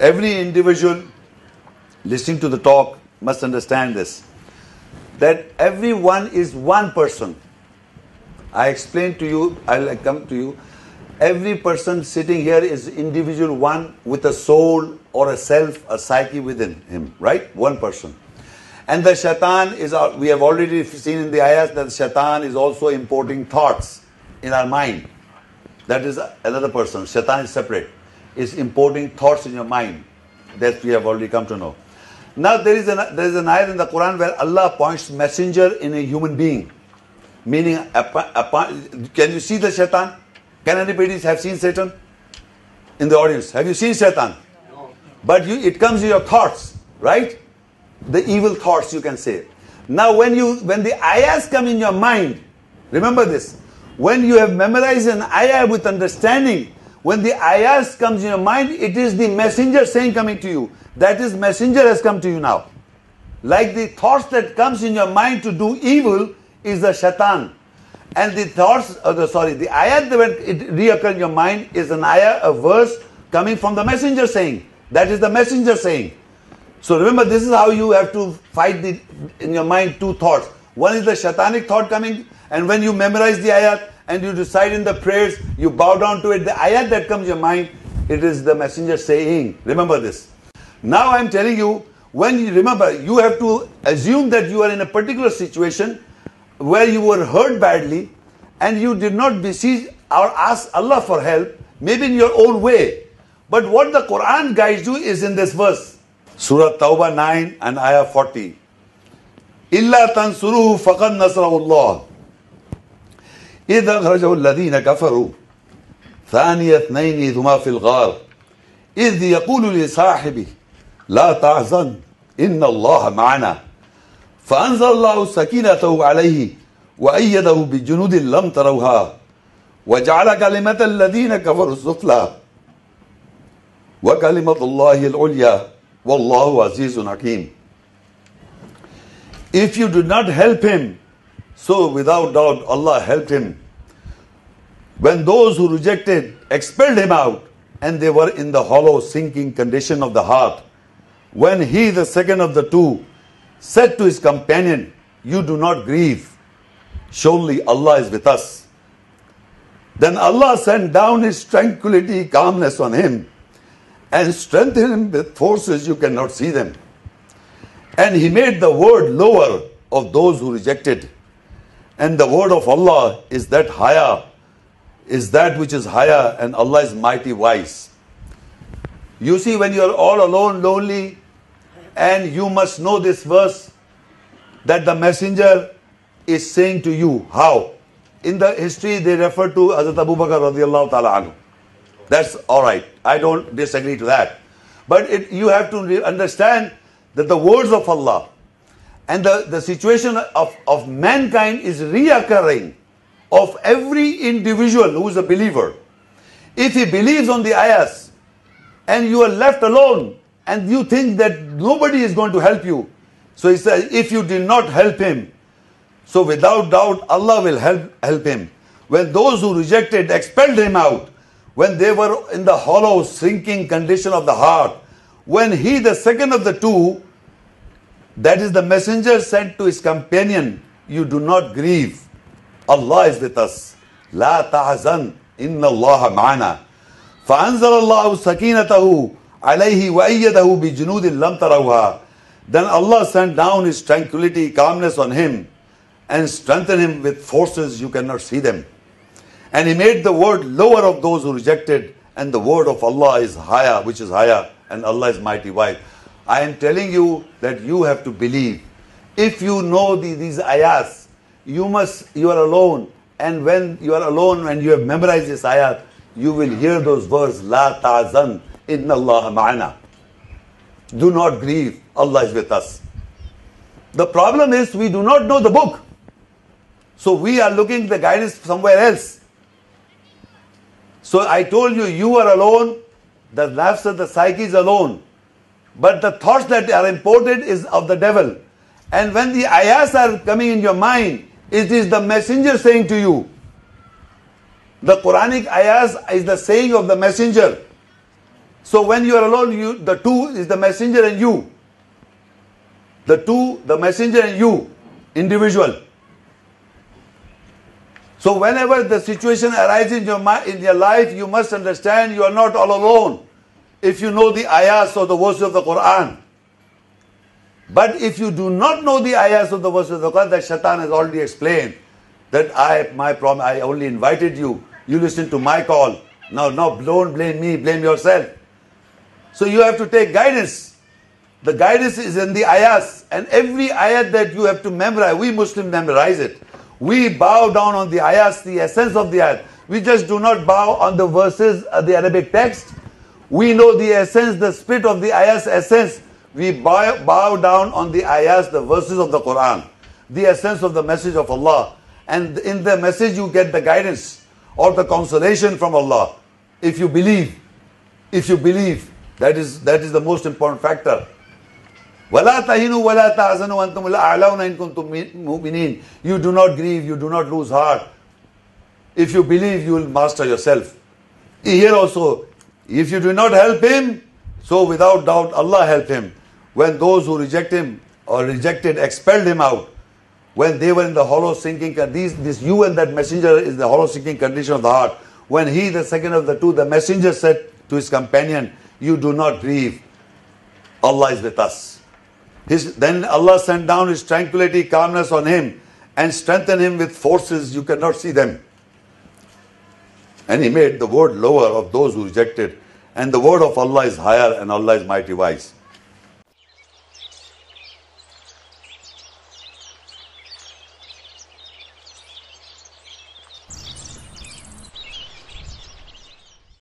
every individual listening to the talk must understand this, that everyone is one person. I explained to you, I'll come to you. Every person sitting here is individual one with a soul or a self, a psyche within him, right? One person. And the shaitan is, we have already seen in the ayahs that shaitan is also importing thoughts in our mind. That is another person. Shaitan is separate. Is importing thoughts in your mind. That we have already come to know. Now there is an ayah in the Quran where Allah appoints messenger in a human being. Meaning, can you see the shaitan? Can anybody have seen Satan? In the audience, have you seen shaitan? No. But it comes in your thoughts, right? The evil thoughts, you can say. Now when the ayahs come in your mind, remember this, when you have memorized an ayah with understanding, when the ayahs comes in your mind, it is the messenger saying coming to you. That is, messenger has come to you now. Like the thoughts that comes in your mind to do evil is the shaitan. And the thoughts, the ayah that it reoccurs in your mind is an ayah, a verse coming from the messenger saying. That is the messenger saying. So remember, this is how you have to fight in your mind two thoughts. One is the shaitanic thought coming, and when you memorize the ayat and you recite in the prayers, you bow down to it. The ayat that comes in your mind, it is the messenger saying. Remember this. Now I am telling you, when you remember, you have to assume that you are in a particular situation where you were hurt badly and you did not beseech or ask Allah for help, maybe in your own way. But what the Quran guides you is in this verse. Surah Tauba 9 and ayah 40. إِلَّا تَنْصُرُهُ فَقَدْ نَصْرَهُ اللَّهُ إِذْ أَخْرَجَهُ الَّذِينَ كَفَرُوا ثَانِيَ اثْنَيْنِ ثُمَا فِي الْغَارِ إِذْ يَقُولُ لِصَاحِبِهِ لَا تَحْزَنْ إِنَّ اللَّهَ مَعَنَا فأنزل الله سكينته عليه وأيده بجنود لم تروها وجعل كلمة الذين كفروا السفلى وكلمة الله العليا والله عزيز حكيم. If you did not help him, so without doubt Allah helped him. When those who rejected expelled him out, and they were in the hollow sinking condition of the heart, when he, the second of the two, said to his companion, "You do not grieve. Surely Allah is with us." Then Allah sent down His tranquility, calmness on him and strengthened him with forces you cannot see them. And He made the word lower of those who rejected. And the word of Allah is that higher, is that which is higher, and Allah is mighty wise. You see, when you are all alone, lonely, and you must know this verse, that the messenger is saying to you. How? In the history they refer to Hazrat Abu Bakr radiallahu ta'ala anhu. That's alright. I don't disagree to that. But you have to understand that the words of Allah and the situation of mankind is reoccurring of every individual who is a believer. If he believes on the ayahs and you are left alone, and you think that nobody is going to help you. So he says, if you did not help him, so without doubt Allah will help him. When those who rejected expelled him out, when they were in the hollow sinking condition of the heart, when he, the second of the two, that is the messenger, said to his companion, "You do not grieve. Allah is with us. La tahzan, inna Allah ma'ana." فَأَنزَلَ اللَّهُ سَكِينَتَهُ عَلَيْهِ وَأَيَّدَهُ بِجُنُودٍ لَمْ تَرَوْهَا. Then Allah sent down His tranquility, calmness on him and strengthened him with forces you cannot see them. And He made the word lower of those who rejected, and the word of Allah is higher, which is higher, and Allah is mighty wise. I am telling you that you have to believe. If you know these ayahs, you are alone, and when you are alone and you have memorized this ayah, you will hear those words, La ta'zan, inna Allah ma'ana. Do not grieve, Allah is with us. The problem is we do not know the book. So we are looking the guidance somewhere else. So I told you, you are alone, the nafs of the psyche is alone. But the thoughts that are imported is of the devil. And when the ayahs are coming in your mind, it is the messenger saying to you. The Quranic ayahs is the saying of the messenger. So when you are alone, the two is the messenger and you. The messenger and you, individual. So whenever the situation arises in your life, you must understand you are not all alone. If you know the ayahs or the verses of the Quran. But if you do not know the ayahs of the verses of the Quran, that Shaitan has already explained that I only invited you. You listened to my call. Now don't blame me, blame yourself. So you have to take guidance. The guidance is in the ayahs, and every ayat that you have to memorize, we Muslims memorize it. We bow down on the ayahs, the essence of the ayat. We just do not bow on the verses of the Arabic text. We know the essence, the spirit of the ayahs essence. We bow down on the ayahs, the verses of the Quran, the essence of the message of Allah. And in the message you get the guidance or the consolation from Allah. If you believe, that is the most important factor. وَلَا تَهِنُوا وَلَا تَحْزَنُوا وَأَنْتُمُ الْأَعْلَوْنَ إِن كُنتُم مُؤْمِنِينَ. You do not grieve, you do not lose heart. If you believe, you will master yourself. Here also, if you do not help him, so without doubt Allah helped him. When those who reject him or rejected, expelled him out, when they were in the hollow sinking, this you and that messenger is the hollow sinking condition of the heart. When he, the second of the two, the messenger said to his companion, you do not grieve, Allah is with us. Then Allah sent down His tranquility, calmness on him and strengthened him with forces you cannot see them. And He made the word lower of those who rejected. And the word of Allah is higher and Allah is mighty wise.